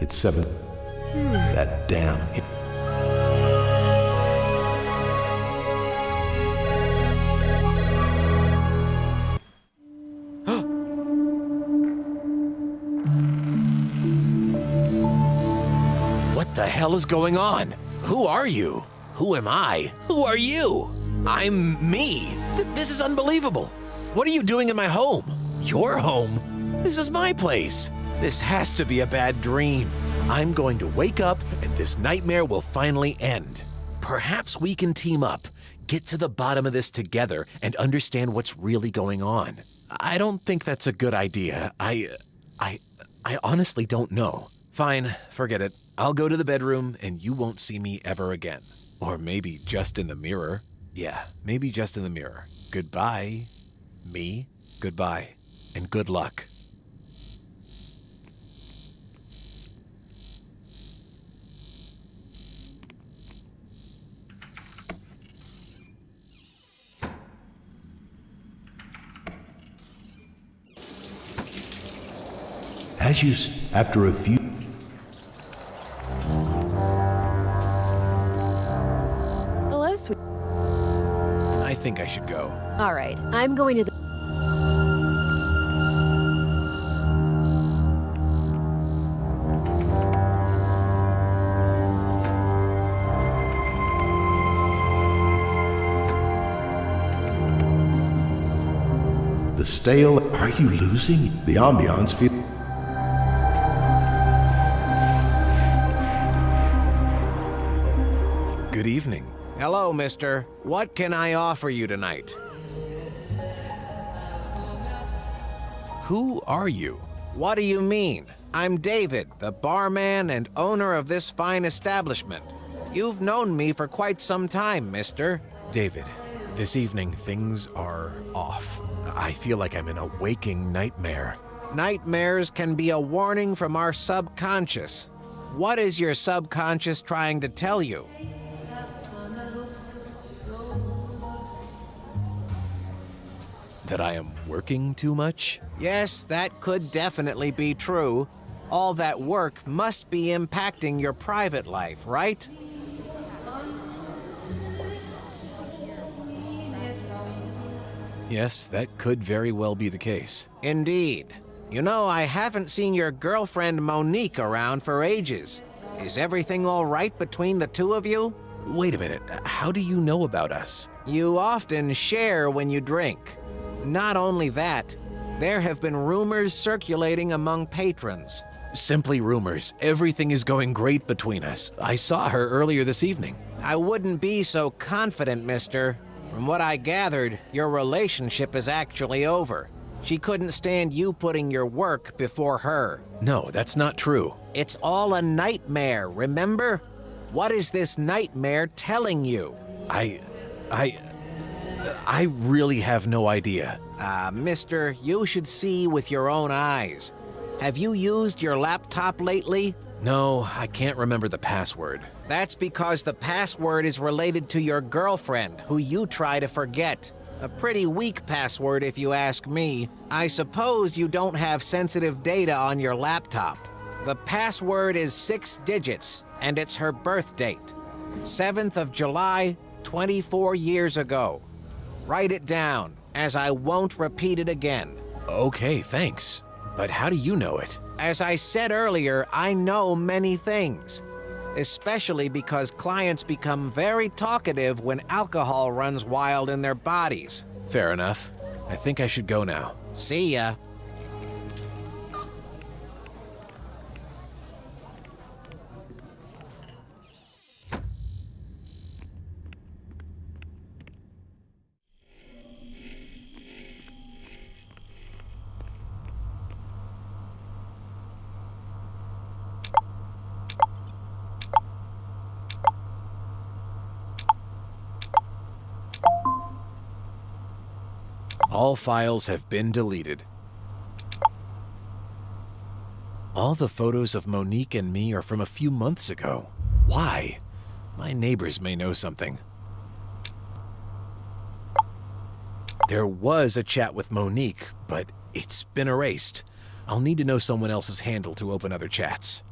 It's 7. That damn... What the hell is going on? Who are you? Who am I? Who are you? I'm me. This is unbelievable. What are you doing in my home? Your home? This is my place. This has to be a bad dream. I'm going to wake up and this nightmare will finally end. Perhaps we can team up, get to the bottom of this together, and understand what's really going on. I don't think that's a good idea. I honestly don't know. Fine, forget it. I'll go to the bedroom and you won't see me ever again. Or maybe just in the mirror. Yeah, maybe just in the mirror. Goodbye, me. Goodbye, and good luck. After a few... Hello, sweet. I think I should go. All right, I'm going to the... The stale... Are you losing? The ambiance feel... Good evening. Hello, mister. What can I offer you tonight? Who are you? What do you mean? I'm David, the barman and owner of this fine establishment. You've known me for quite some time, mister. David, this evening things are off. I feel like I'm in a waking nightmare. Nightmares can be a warning from our subconscious. What is your subconscious trying to tell you? That I am working too much? Yes, that could definitely be true. All that work must be impacting your private life, right? Yes, that could very well be the case. Indeed. You know, I haven't seen your girlfriend Monique around for ages. Is everything all right between the two of you? Wait a minute, how do you know about us? You often share when you drink. Not only that, there have been rumors circulating among patrons. Simply rumors. Everything is going great between us. I saw her earlier this evening. I wouldn't be so confident, mister. From what I gathered, your relationship is actually over. She couldn't stand you putting your work before her. No, that's not true. It's all a nightmare, remember? What is this nightmare telling you? I really have no idea. Mister, you should see with your own eyes. Have you used your laptop lately? No, I can't remember the password. That's because the password is related to your girlfriend, who you try to forget. A pretty weak password if you ask me. I suppose you don't have sensitive data on your laptop. The password is 6 digits, and it's her birth date. 7th of July, 24 years ago. Write it down, as I won't repeat it again. Okay, thanks. But how do you know it? As I said earlier, I know many things. Especially because clients become very talkative when alcohol runs wild in their bodies. Fair enough. I think I should go now. See ya. All files have been deleted. All the photos of Monique and me are from a few months ago. Why? My neighbors may know something. There was a chat with Monique, but it's been erased. I'll need to know someone else's handle to open other chats.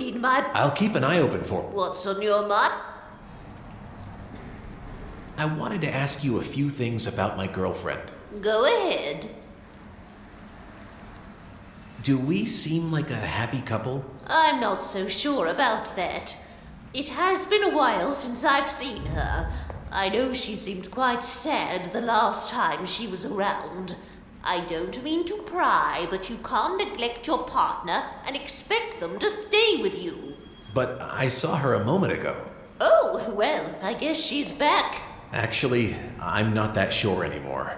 seen my... I'll keep an eye open for... What's on your mind? I wanted to ask you a few things about my girlfriend. Go ahead. Do we seem like a happy couple? I'm not so sure about that. It has been a while since I've seen her. I know she seemed quite sad the last time she was around. I don't mean to pry, but you can't neglect your partner and expect them to stay with you. But I saw her a moment ago. Oh, well, I guess she's back. Actually, I'm not that sure anymore.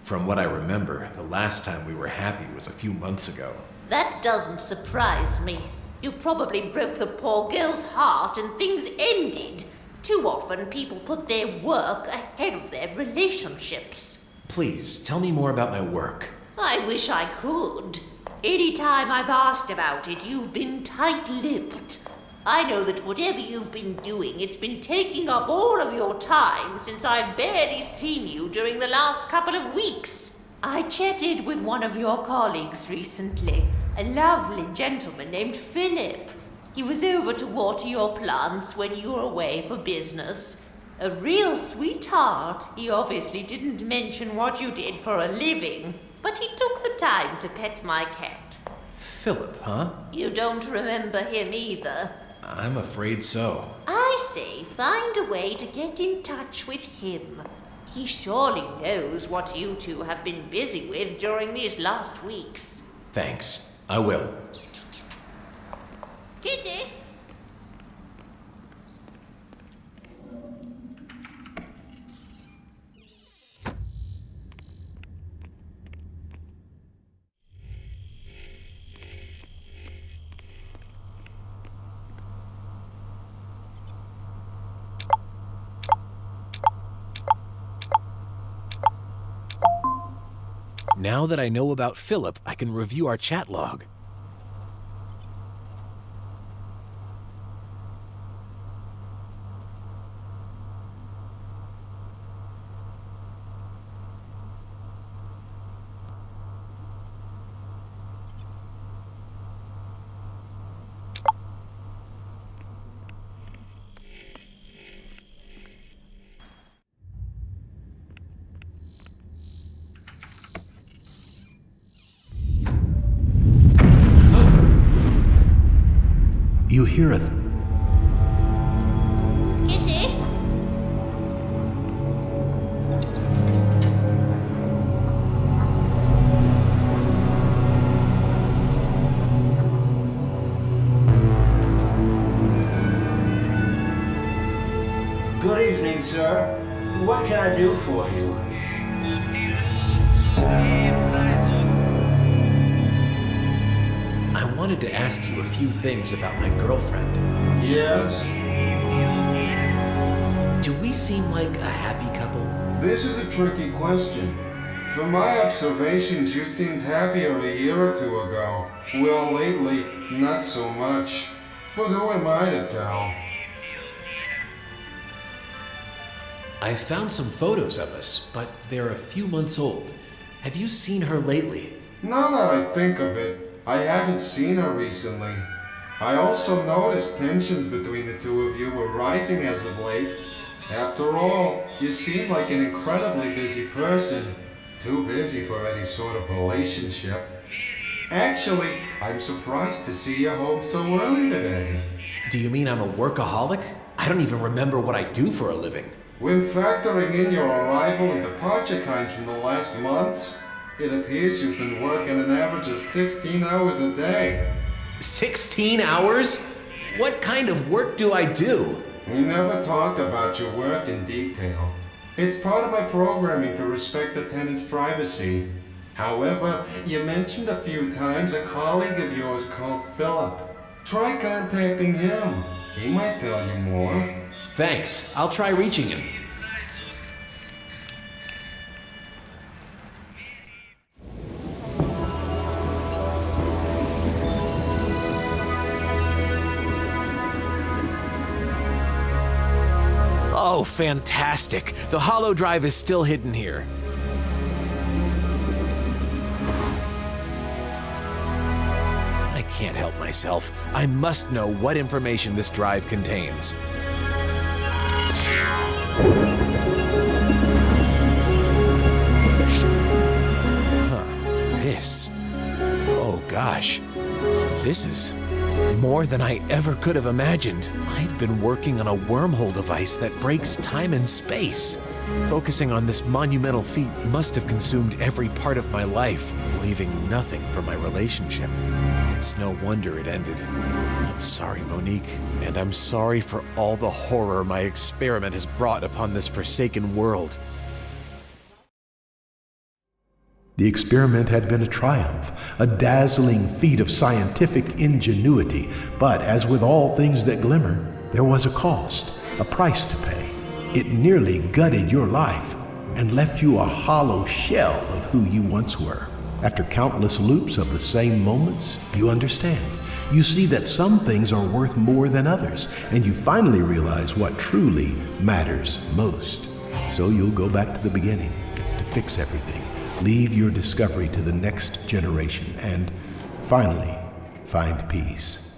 From what I remember, the last time we were happy was a few months ago. That doesn't surprise me. You probably broke the poor girl's heart and things ended. Too often people put their work ahead of their relationships. Please, tell me more about my work. I wish I could. Any time I've asked about it, you've been tight-lipped. I know that whatever you've been doing, it's been taking up all of your time since I've barely seen you during the last couple of weeks. I chatted with one of your colleagues recently, a lovely gentleman named Philip. He was over to water your plants when you were away for business. A real sweetheart. He obviously didn't mention what you did for a living, but he took the time to pet my cat. Philip, huh? You don't remember him either. I'm afraid so. I say, find a way to get in touch with him. He surely knows what you two have been busy with during these last weeks. Thanks. I will. Kitty? Now that I know about Philip, I can review our chat log. You hear a Kitty? Good evening, sir. What can I do for you? I wanted to ask you a few things about my girlfriend. Yes, Do we seem like a happy couple? this is a tricky question. From my observations, you seemed happier a year or two ago. Well, lately, not so much. But who am I to tell? I found some photos of us, but they're a few months old. Have you seen her lately? Now that I think of it, I haven't seen her recently. I also noticed tensions between the two of you were rising as of late. After all, you seem like an incredibly busy person. Too busy for any sort of relationship. Actually, I'm surprised to see you home so early today. Do you mean I'm a workaholic? I don't even remember what I do for a living. When factoring in your arrival and departure times from the last months, it appears you've been working an average of 16 hours a day. 16 hours? What kind of work do I do? We never talked about your work in detail. It's part of my programming to respect the tenant's privacy. However, you mentioned a few times a colleague of yours called Philip. Try contacting him. He might tell you more. Thanks. I'll try reaching him. Oh, fantastic. The hollow drive is still hidden here. I can't help myself. I must know what information this drive contains. This. Oh gosh. This is more than I ever could have imagined. I've been working on a wormhole device that breaks time and space. Focusing on this monumental feat must have consumed every part of my life, leaving nothing for my relationship. It's no wonder it ended. I'm sorry, Monique, and I'm sorry for all the horror my experiment has brought upon this forsaken world. The experiment had been a triumph, a dazzling feat of scientific ingenuity, but as with all things that glimmer, there was a cost, a price to pay. It nearly gutted your life and left you a hollow shell of who you once were. After countless loops of the same moments, you understand. You see that some things are worth more than others, and you finally realize what truly matters most. So you'll go back to the beginning to fix everything, leave your discovery to the next generation, and finally find peace.